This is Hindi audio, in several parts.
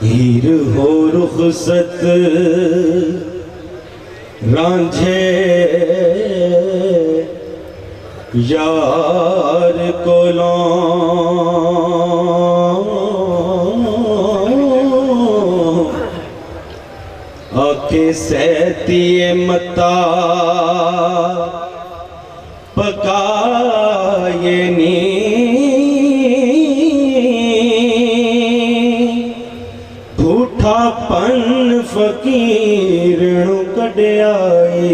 हीर हो रुखसत रांझे यार कोलों आके सहतिए मता पकाए नी पन फकीर कढ़ियाई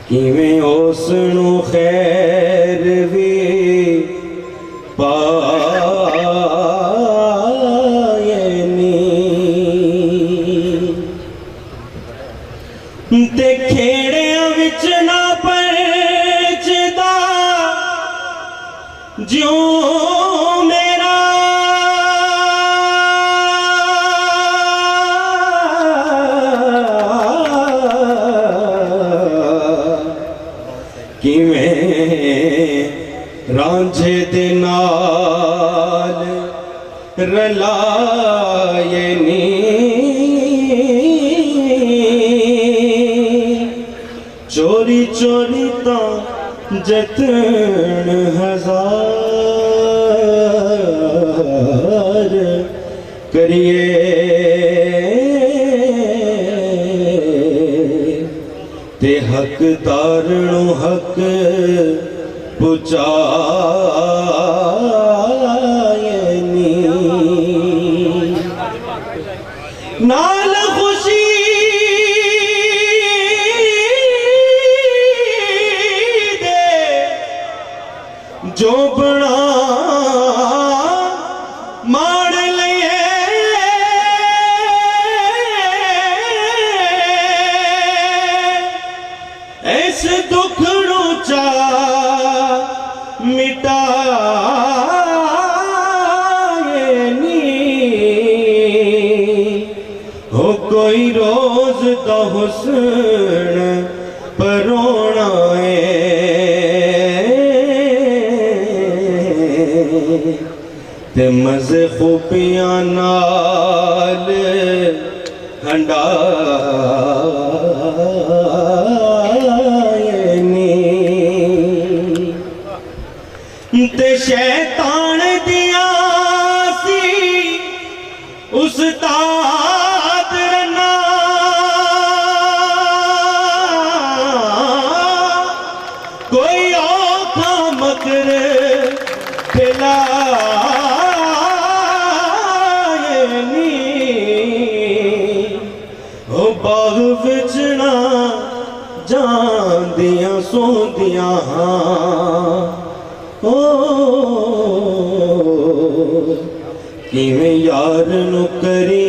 किवें उसनू खैर भी पाए नी ते खेड़ियां विच ना परचदा ज्यों रांझे दे नाल रलाए नी चोरी चोरी ता जतन हजार करिए ते हकदार नु हक पुचाए नी नाल खुशी दे जो बना मार लिए इस दुख नु चा मिटाए नी हो कोई रोज दा हुस्न परोना है ते मज़े खूबियां नाल हंडाए नी ते शैतान दिया सी उस्ताद रना कोई औखा मकर खिलाए नी ओ बाग विच ना जांदियां सोंदियां ओ किवें यार नू करी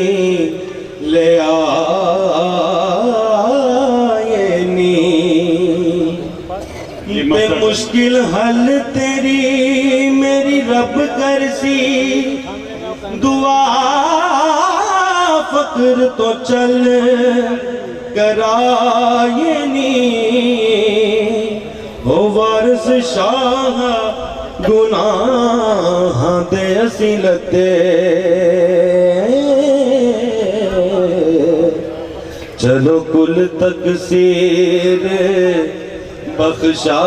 ले आए नी ते मुश्किल हल तेरी मेरी रब करसी दुआ फकर तो चल कराए नी ओ वारिस शाह गुनाह दे असीलते चलो कुल तकसीर बख्शा